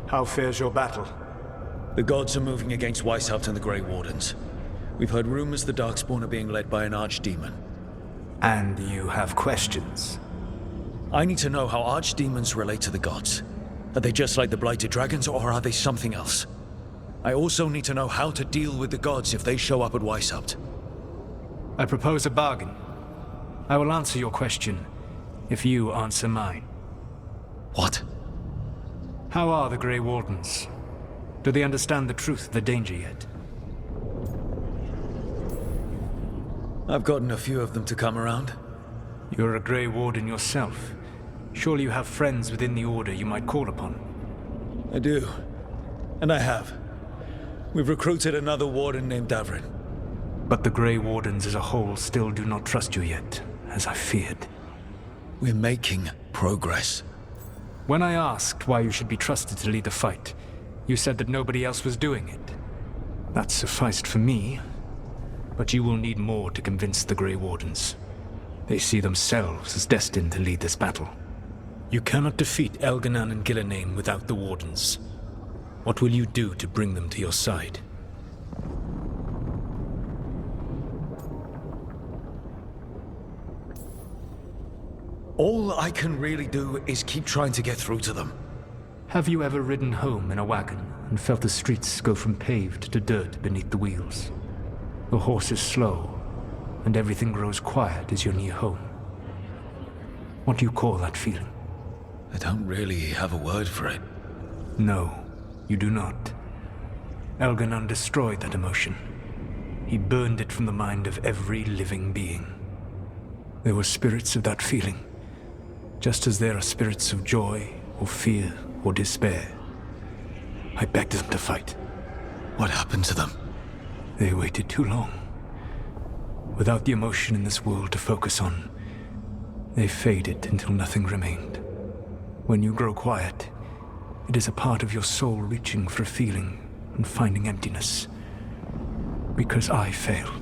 How fares your battle? The gods are moving against Weishaupt and the Grey Wardens. We've heard rumors the Darkspawn are being led by an archdemon. And you have questions? I need to know how archdemons relate to the gods. Are they just like the Blighted Dragons, or are they something else? I also need to know how to deal with the gods if they show up at Weishaupt. I propose a bargain. I will answer your question if you answer mine. What? How are the Grey Wardens? Do they understand the truth of the danger yet? I've gotten a few of them to come around. You're a Grey Warden yourself. Surely you have friends within the Order you might call upon. I do. And I have. We've recruited another Warden named Davrin. But the Grey Wardens as a whole still do not trust you yet, as I feared. We're making progress. When I asked why you should be trusted to lead the fight, you said that nobody else was doing it. That sufficed for me. But you will need more to convince the Grey Wardens. They see themselves as destined to lead this battle. You cannot defeat Elganan and Gillenane without the Wardens. What will you do to bring them to your side? All I can really do is keep trying to get through to them. Have you ever ridden home in a wagon and felt the streets go from paved to dirt beneath the wheels? The horse is slow, and everything grows quiet as you're near home. What do you call that feeling? I don't really have a word for it. No, you do not. Elganan destroyed that emotion. He burned it from the mind of every living being. There were spirits of that feeling, just as there are spirits of joy, or fear, or despair. I begged them to fight. What happened to them? They waited too long. Without the emotion in this world to focus on, they faded until nothing remained. When you grow quiet, it is a part of your soul reaching for a feeling and finding emptiness. Because I failed.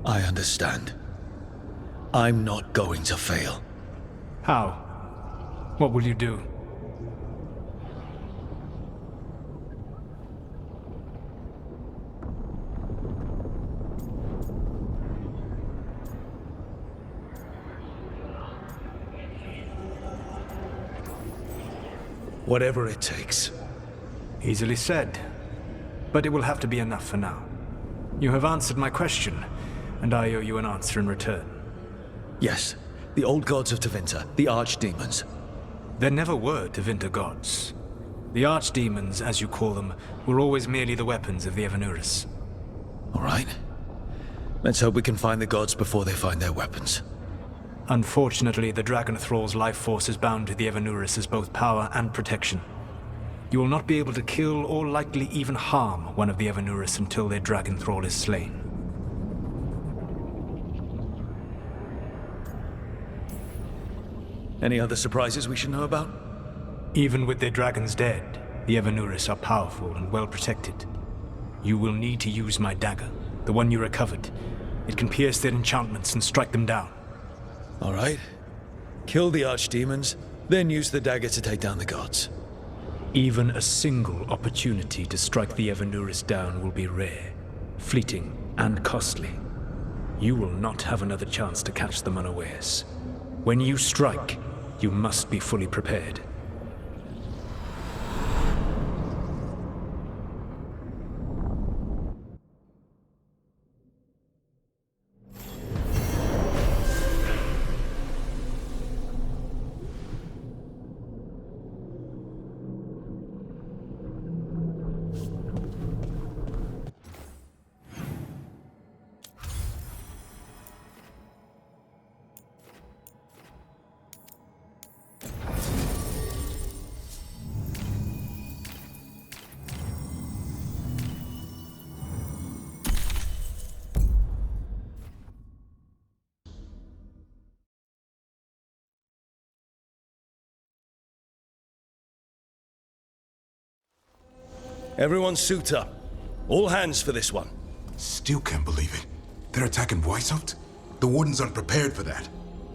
I understand. I'm not going to fail. How? What will you do? Whatever it takes. Easily said. But it will have to be enough for now. You have answered my question, and I owe you an answer in return. Yes, the old gods of Tevinter, the archdemons. There never were Tevinter gods. The archdemons, as you call them, were always merely the weapons of the Evanuris. All right. Let's hope we can find the gods before they find their weapons. Unfortunately, the Dragon Thrall's life force is bound to the Evanuris as both power and protection. You will not be able to kill or likely even harm one of the Evanuris until their Dragon Thrall is slain. Any other surprises we should know about? Even with their dragons dead, the Evanuris are powerful and well protected. You will need to use my dagger, the one you recovered. It can pierce their enchantments and strike them down. All right. Kill the archdemons, then use the dagger to take down the gods. Even a single opportunity to strike the Evanuris down will be rare, fleeting, and costly. You will not have another chance to catch them unawares. When you strike, you must be fully prepared. Everyone suit up. All hands for this one. Still can't believe it. They're attacking Weishaupt? The Wardens aren't prepared for that.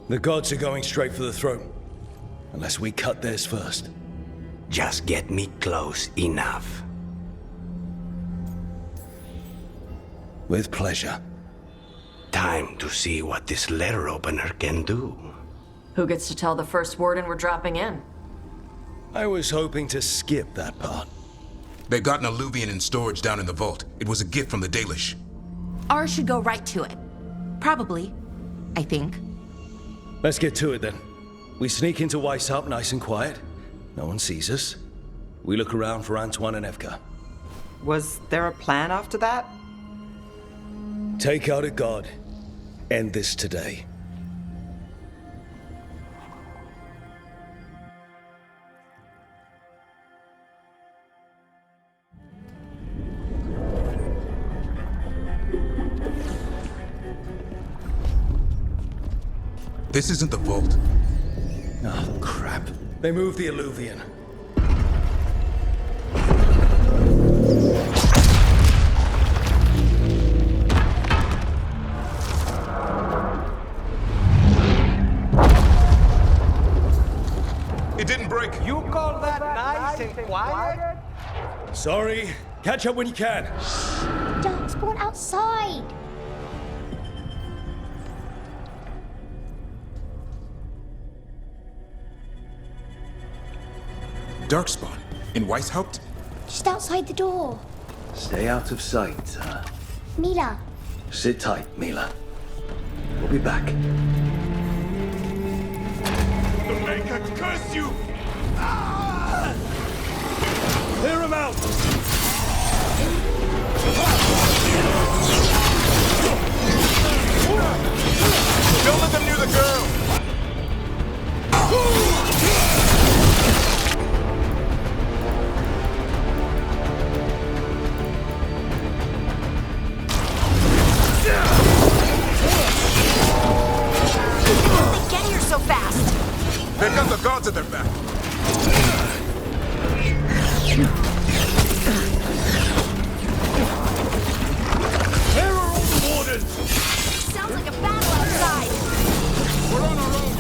The gods are going straight for the throne. Unless we cut theirs first. Just get me close enough. With pleasure. Time to see what this letter opener can do. Who gets to tell the first warden we're dropping in? I was hoping to skip that part. They've got an alluvian in storage down in the vault. It was a gift from the Dalish. Ours should go right to it. Probably. I think. Let's get to it then. We sneak into Weishaupt nice and quiet. No one sees us. We look around for Antoine and Evka. Was there a plan after that? Take out a god. End this today. This isn't the vault. Oh, crap. They moved the alluvian. It didn't break. You call that nice and quiet? Sorry. Catch up when you can. Darkspawn outside! Darkspawn? In Weishaupt? Just outside the door. Stay out of sight. Mila, Sit tight, Mila. We'll be back. The Maker curse you! Clear him out! Don't let them near the girl! How did they get here so fast? They've got the gods at their back. Where are all the wardens? Sounds like a battle outside. We're on our own.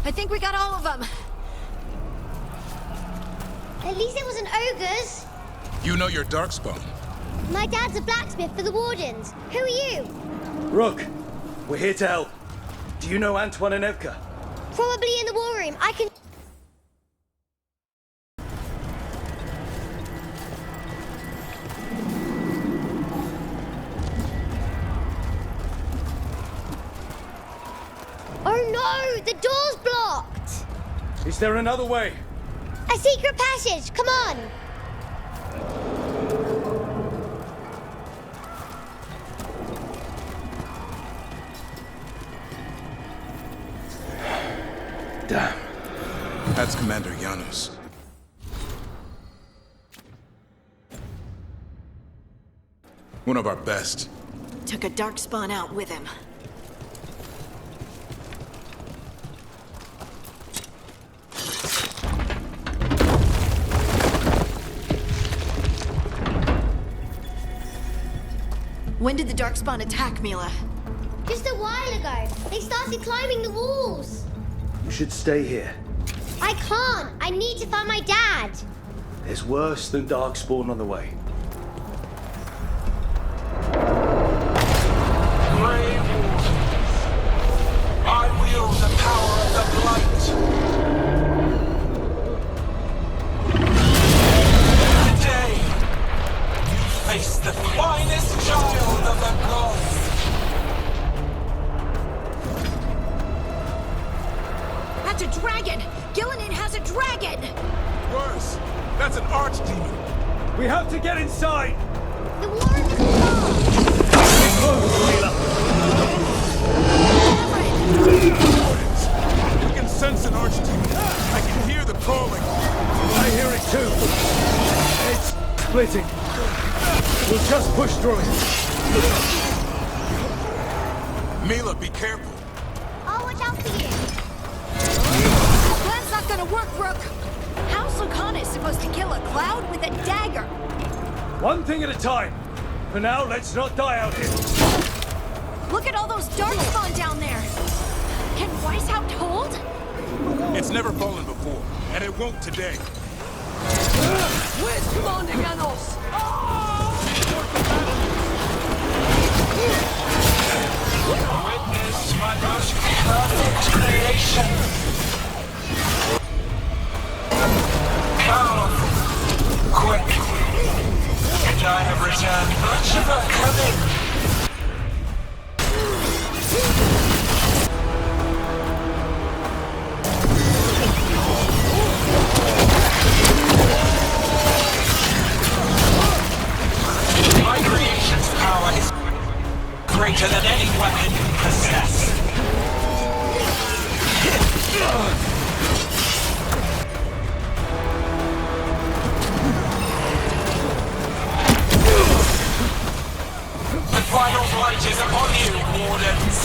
I think we got all of them. at least it wasn't ogres. You know your Darkspawn. My dad's a blacksmith for the Wardens. Who are you? Rook, we're here to help. Do you know Antoine and Evka? Probably in the war room. I can... Oh no! The door's blocked! Is there another way? A secret passage! Come on! Damn. That's Commander Janos. One of our best. Took a darkspawn out with him. When did the darkspawn attack, Mila? Just a while ago. They started climbing the walls. You should stay here. I can't. I need to find my dad. There's worse than Darkspawn on the way. Grey Wardens, I wield the power of the Blight. Today, you face the finest child of the gods. That's a dragon! Gillinan has a dragon! Worse! That's an archdemon! We have to get inside! The Warrens are gone! We can sense an archdemon. I can hear the crawling. I hear it too. It's splitting. We'll just push through it. Mila, be careful. I'll watch out for you. Plan's not gonna work, Rook. How's Sulcana supposed to kill a cloud with a dagger? One thing at a time. For now, let's not die out here. Look at all those darkspawn down there. Can Weishaupt hold? It's never fallen before, and it won't today. Where's Commander Janos? Witness my most perfect creation. Come, quick. And I have returned much of our coming. My creation's power is greater than any weapon you possess. The final fight is upon you, Wardens.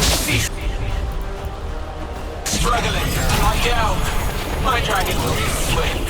Cease. Struggling, lie down. My dragon will be swift.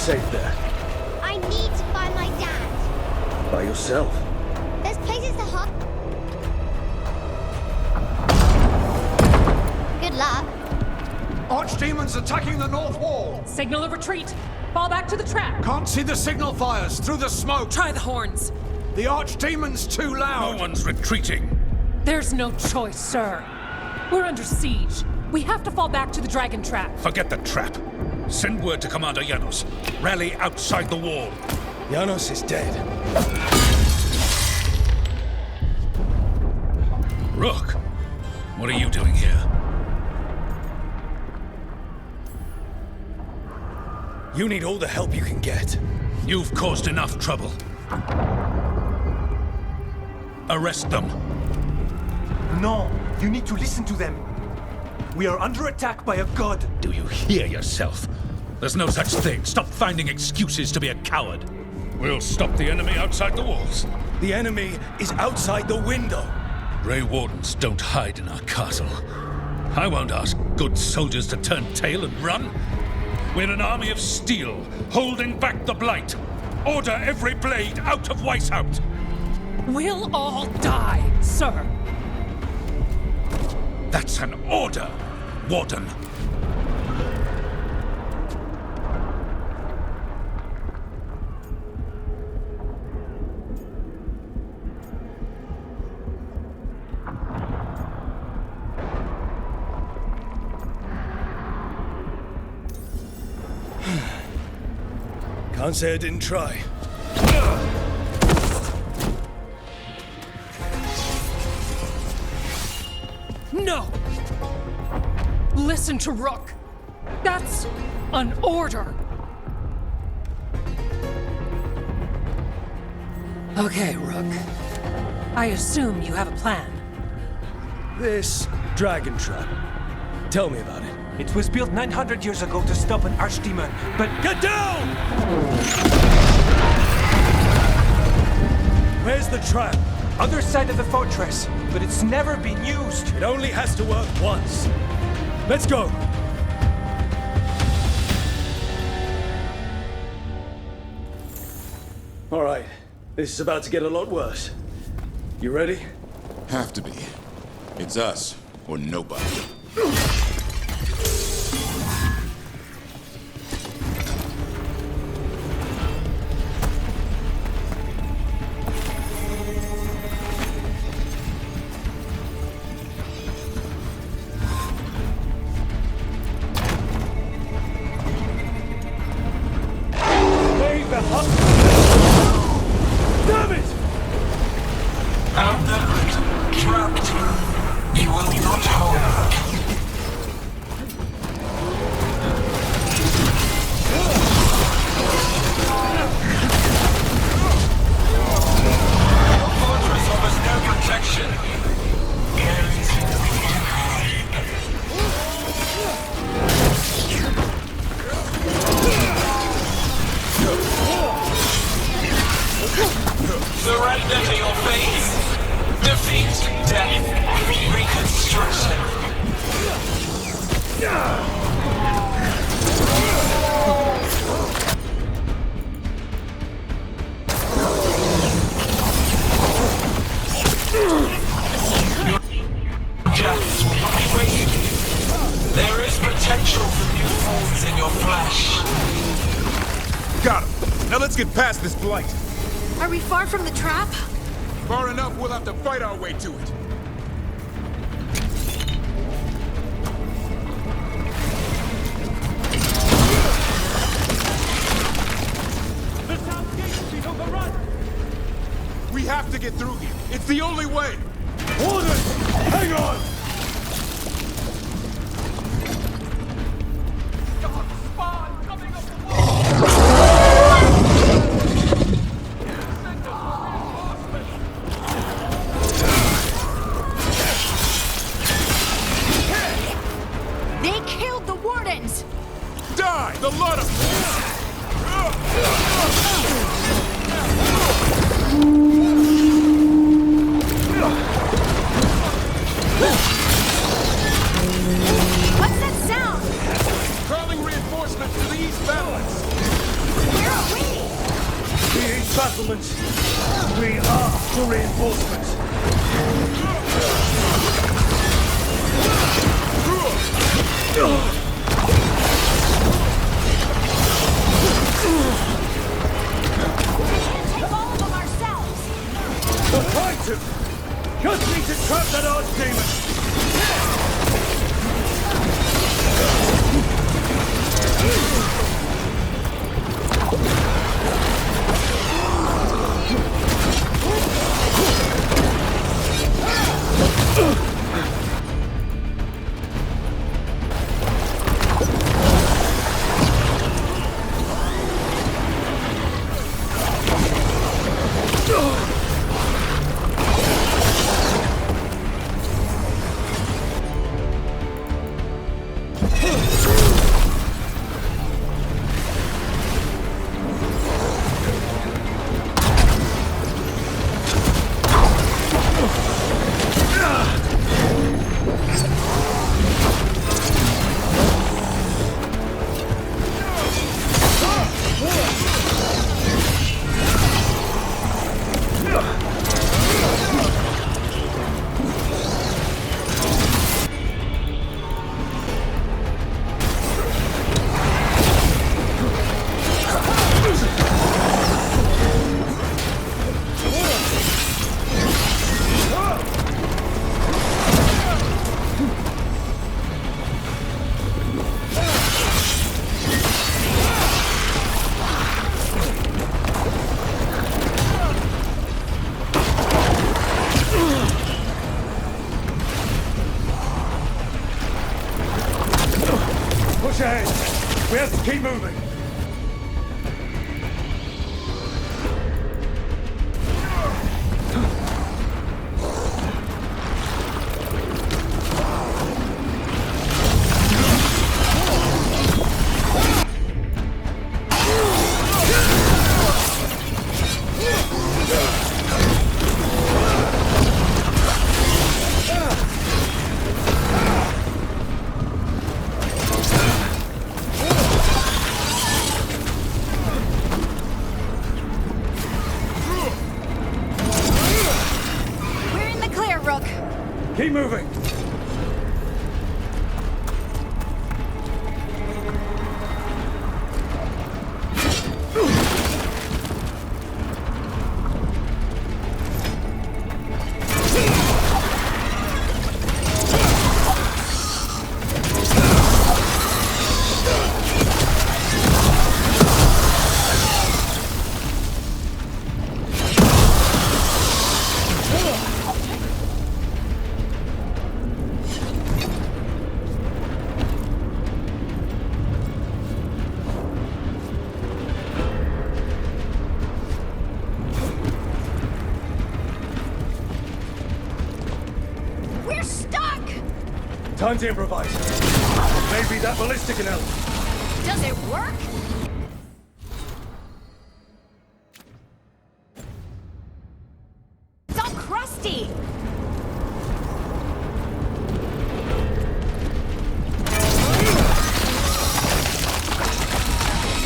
Safe there. I need to find my dad. By yourself. There's places to hide. Good luck. Archdemons attacking the north wall. Signal of retreat. Fall back to the trap. Can't see the signal fires through the smoke. Try the horns. The Archdemon's too loud. No one's retreating. There's no choice, sir. We're under siege. We have to fall back to the dragon trap. Forget the trap. Send word to Commander Janos. Rally outside the wall. Janos is dead. Rook, what are you doing here? You need all the help you can get. You've caused enough trouble. Arrest them. No, you need to listen to them. We are under attack by a god. Do you hear yourself? There's no such thing. Stop finding excuses to be a coward. We'll stop the enemy outside the walls. The enemy is outside the window. Grey Wardens don't hide in our castle. I won't ask good soldiers to turn tail and run. We're an army of steel, holding back the Blight. Order every blade out of Weishaupt. We'll all die, sir. That's an order, Warden. Can't say I didn't try. No! Listen to Rook. That's an order. Okay, Rook. I assume you have a plan. This dragon trap. Tell me about it. It was built 900 years ago to stop an archdemon, but... Get down! Where's the trap? Other side of the fortress, but it's never been used. It only has to work once. Let's go! All right, this is about to get a lot worse. You ready? Have to be. It's us, or nobody. Damn it! Outnumbered, trapped. You will not hold. Your fortress offers no protection. Surrender to your fate. Defeat, death, reconstruction. Justice will not be wasted. There is potential for new forms in your flesh. Got him. Now let's get past this blight. Are we far from the trap? Far enough, we'll have to fight our way to it. The south gate will be overrun! We have to get through here. It's the only way. Orders! Hang on! They killed the wardens! Die! The lot of What's that sound? calling reinforcements to the east battlements. Where are we? The east battlements. We are the reinforcements. Take all of them ourselves! We'll try to! Just need to trap that archdemon! We have to keep moving. Keep moving! Time to improvise. Maybe that ballista can help. Does it work? It's all crusty.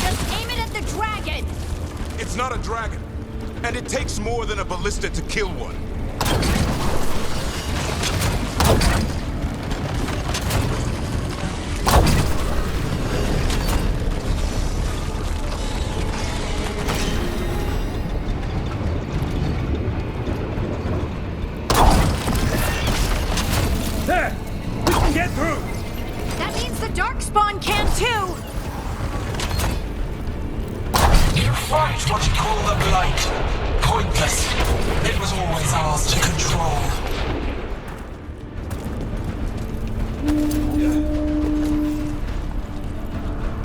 Just aim it at the dragon. It's not a dragon, and it takes more than a ballista to kill one. What you call the blight. Pointless. It was always ours to control.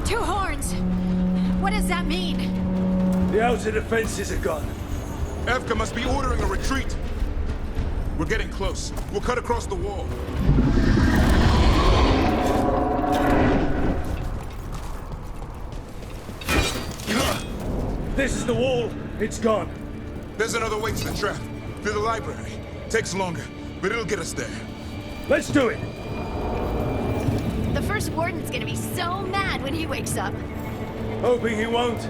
Two horns. What does that mean? The outer defenses are gone. Evka must be ordering a retreat. We're getting close. We'll cut across the wall. This is the wall. It's gone. There's another way to the trap. Through the library. Takes longer, but it'll get us there. Let's do it. The first warden's gonna be so mad when he wakes up. Hoping he won't.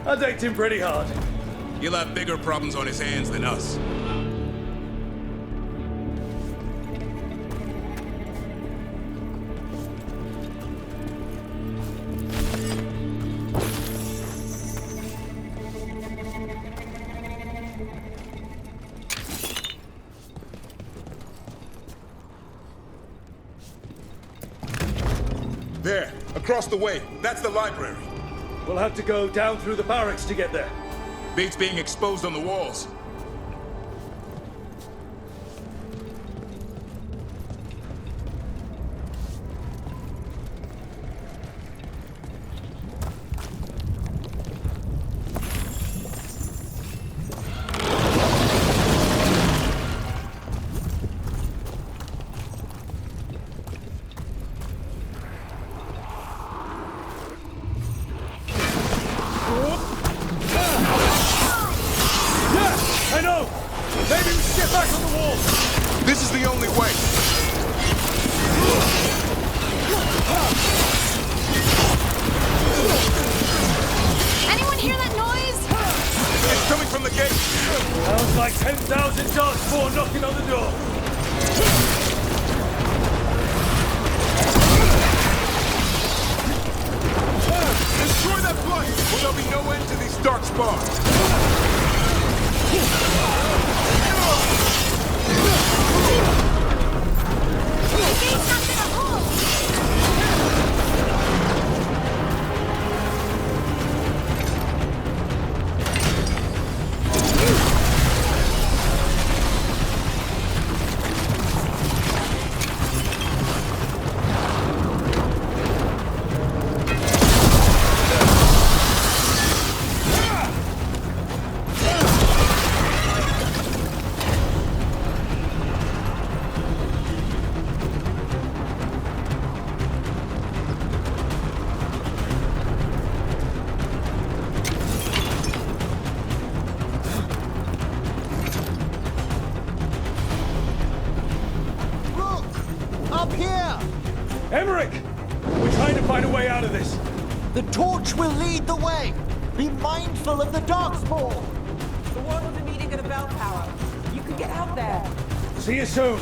I decked him pretty hard. He'll have bigger problems on his hands than us. There, across the way. That's the library. We'll have to go down through the barracks to get there. Beats being exposed on the walls. This is the only way. Anyone hear that noise? It's coming from the gate. Sounds like 10,000 Darkspawn knocking on the door. Destroy that blight, or there'll be no end to these Darkspawn. Emmerich! We're trying to find a way out of this. The torch will lead the way. Be mindful of the darkspawn. The one with the meeting at the bell tower. You can get out there. See you soon.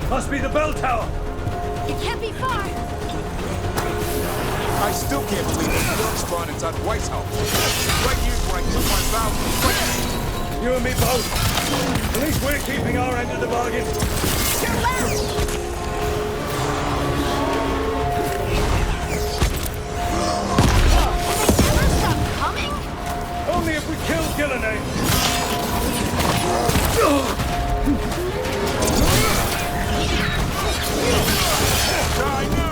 Must be the bell tower! It can't be far! I still can't believe that the worm spawned inside White's house. Right here's where I took my vow to fight. You and me both. At least we're keeping our end of the bargain. Your left! Will they never stop coming? Only if we kill Gillenay. Die now!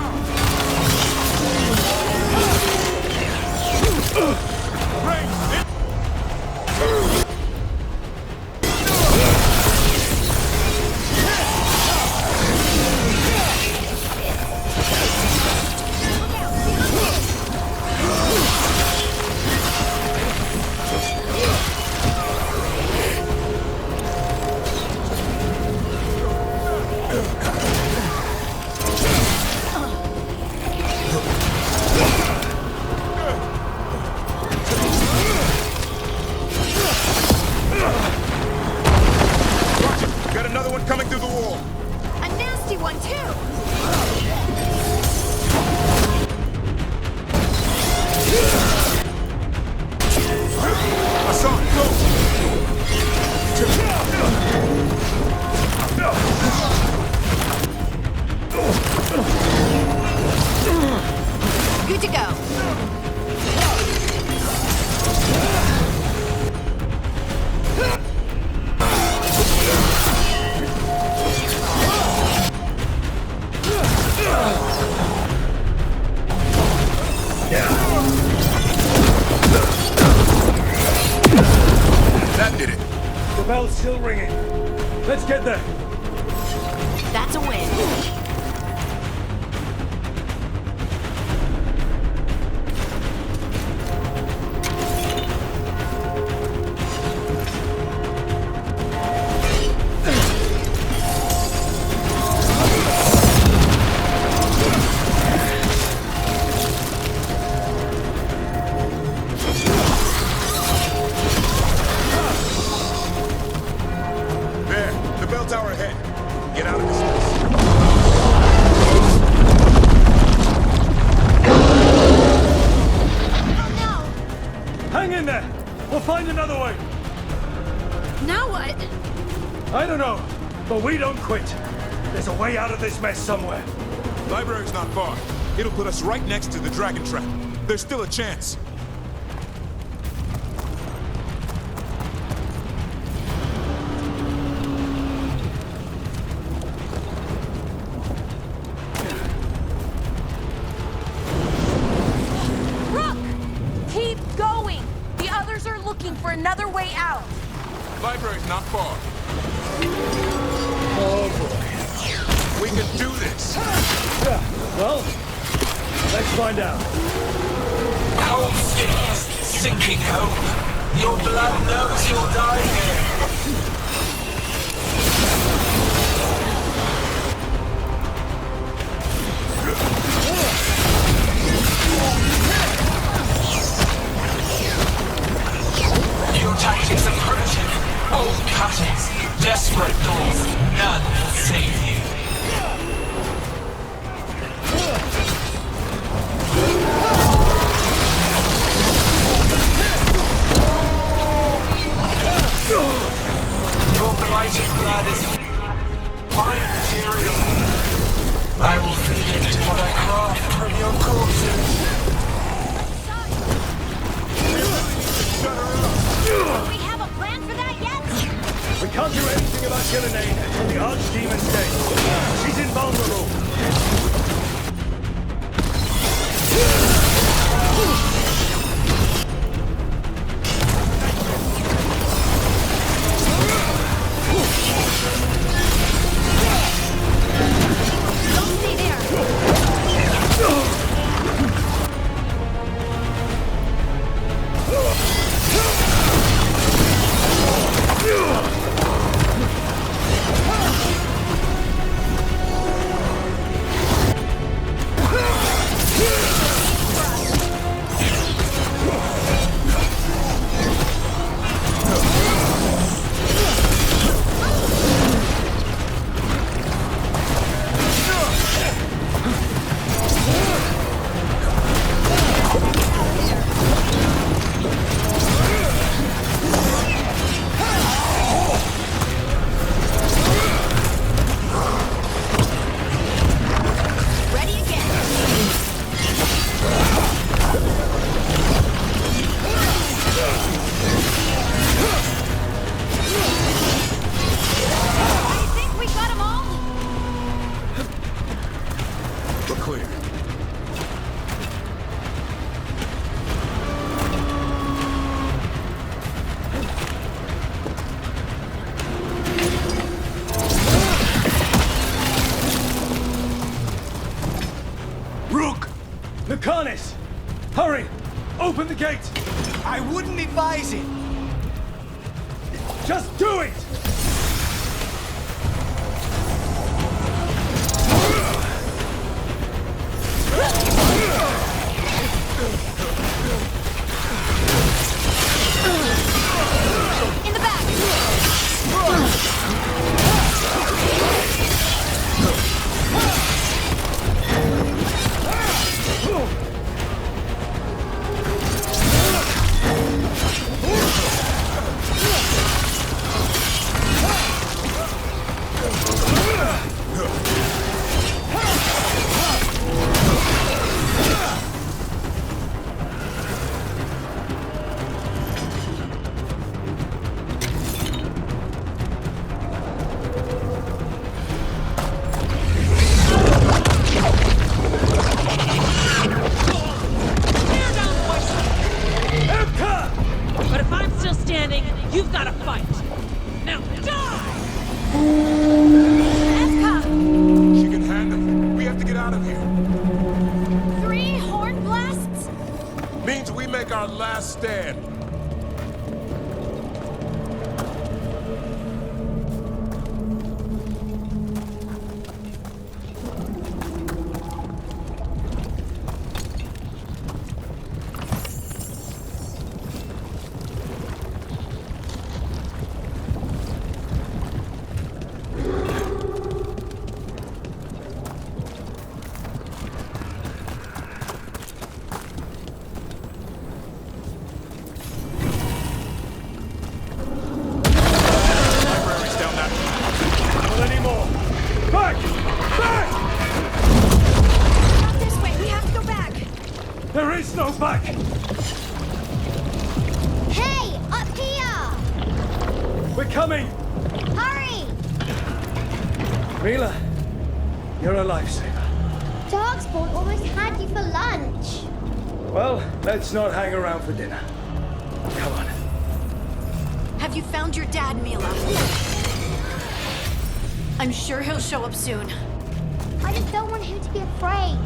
Coming through the wall. A nasty one, too! Hassan, go! Good to go. That did it. The bell's still ringing. Let's get there. That's a win. Tower ahead. Get out of this mess. Oh no! Hang in there. We'll find another way. Now what? I don't know, but we don't quit. There's a way out of this mess somewhere. Library's not far. It'll put us right next to the dragon trap. There's still a chance. For another way out. Library's not far. Oh boy. We can do this. Yeah, well, let's find out. Cold feet, sinking hope. Your blood knows you'll die here. Your tactics are primitive, old cuttings, desperate doors, none will save you. Your blighted blood is fine material. I will feed it to what I craft from your corpses. Do we have a plan for that yet? We can't do anything about Gillenay until the Archdemon's dead. She's invulnerable. Amazing! Just do it! In the back! You've got to fight! Now die! She can handle it. We have to get out of here. 3 horn blasts? Means we make our last stand. There is no back! Hey, up here! We're coming! Hurry! Mila, you're a lifesaver. Darkspawn almost had you for lunch. Well, let's not hang around for dinner. Come on. Have you found your dad, Mila? I'm sure he'll show up soon. I just don't want him to be afraid.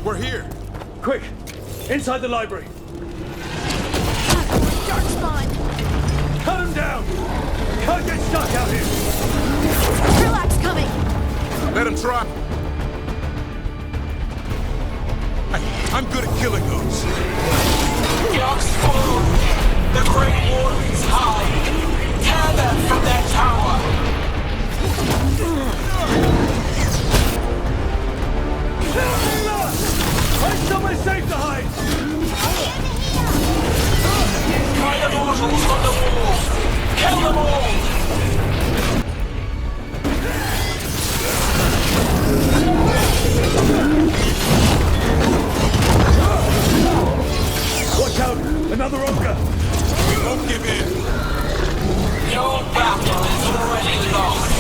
We're here. Quick! Inside the library! Darkspawn! Cut him down! Can't get stuck out here! Relax coming! Let him try. I'm good at killing those. Darkspawn! The Great Wardens hide! Tear them from their tower! Find somewhere safe to hide! Find the mortals on the walls! Kill them all! Watch out! Another ogre! We won't give in! Your battle is already lost!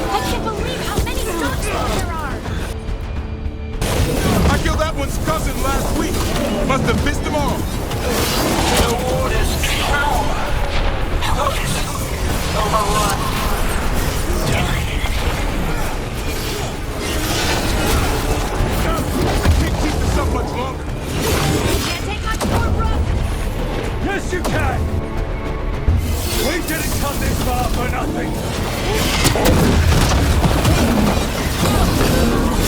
I can't believe how many Darkspawn there are! I killed that one's cousin last week. Must have missed them all. The warders cower! Overrun! are for nothing!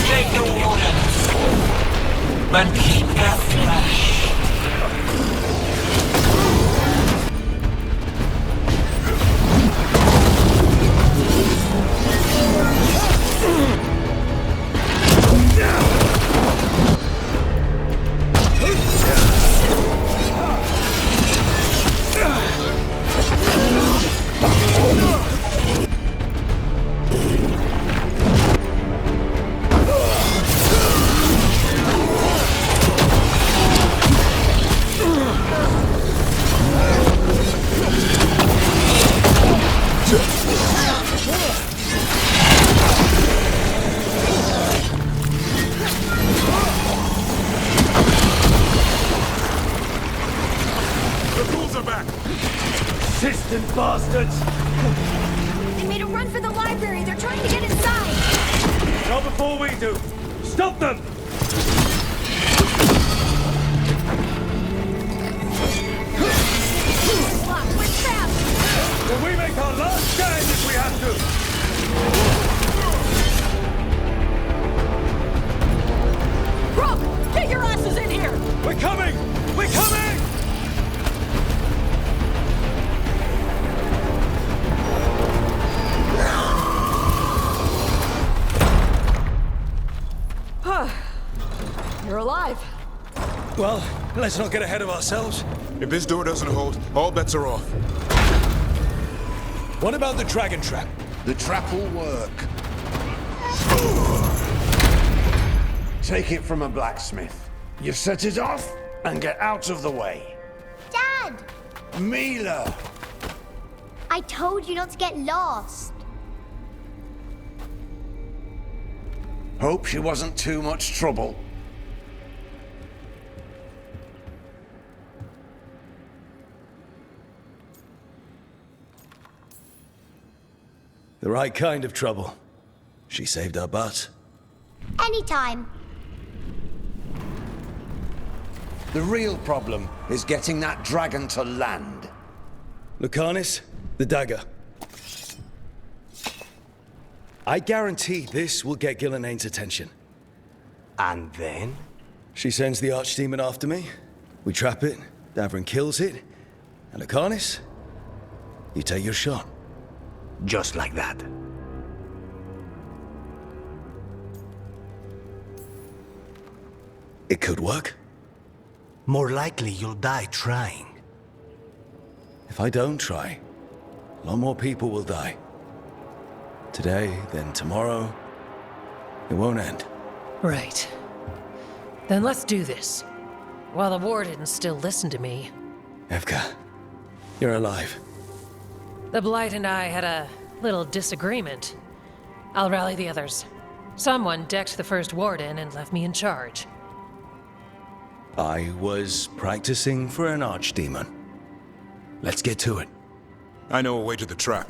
Take the wardens, and keep their flesh. Persistent bastards! They made a run for the library. They're trying to get inside. Not before we do. Stop them! Locked. We're trapped. Will we make our last stand if we have to? Rook, get your asses in here! We're coming! We're coming! You're alive. Well, let's not get ahead of ourselves. If this door doesn't hold, all bets are off. What about the dragon trap? The trap will work. Take it from a blacksmith. You set it off and get out of the way. Dad! Mila! I told you not to get lost. Hope she wasn't too much trouble. The right kind of trouble. She saved our butt. Anytime. The real problem is getting that dragon to land. Lucanis, the dagger. I guarantee this will get Gillenaine's attention. And then? She sends the archdemon after me. We trap it, Davrin kills it, and Lucanis, you take your shot. Just like that. It could work. More likely you'll die trying. If I don't try, a lot more people will die. Today, then tomorrow, it won't end. Right. Then let's do this. While the wardens still listen to me. Evka, you're alive. The Blight and I had a little disagreement. I'll rally the others. Someone decked the first warden and left me in charge. I was practicing for an archdemon. Let's get to it. I know a way to the trap.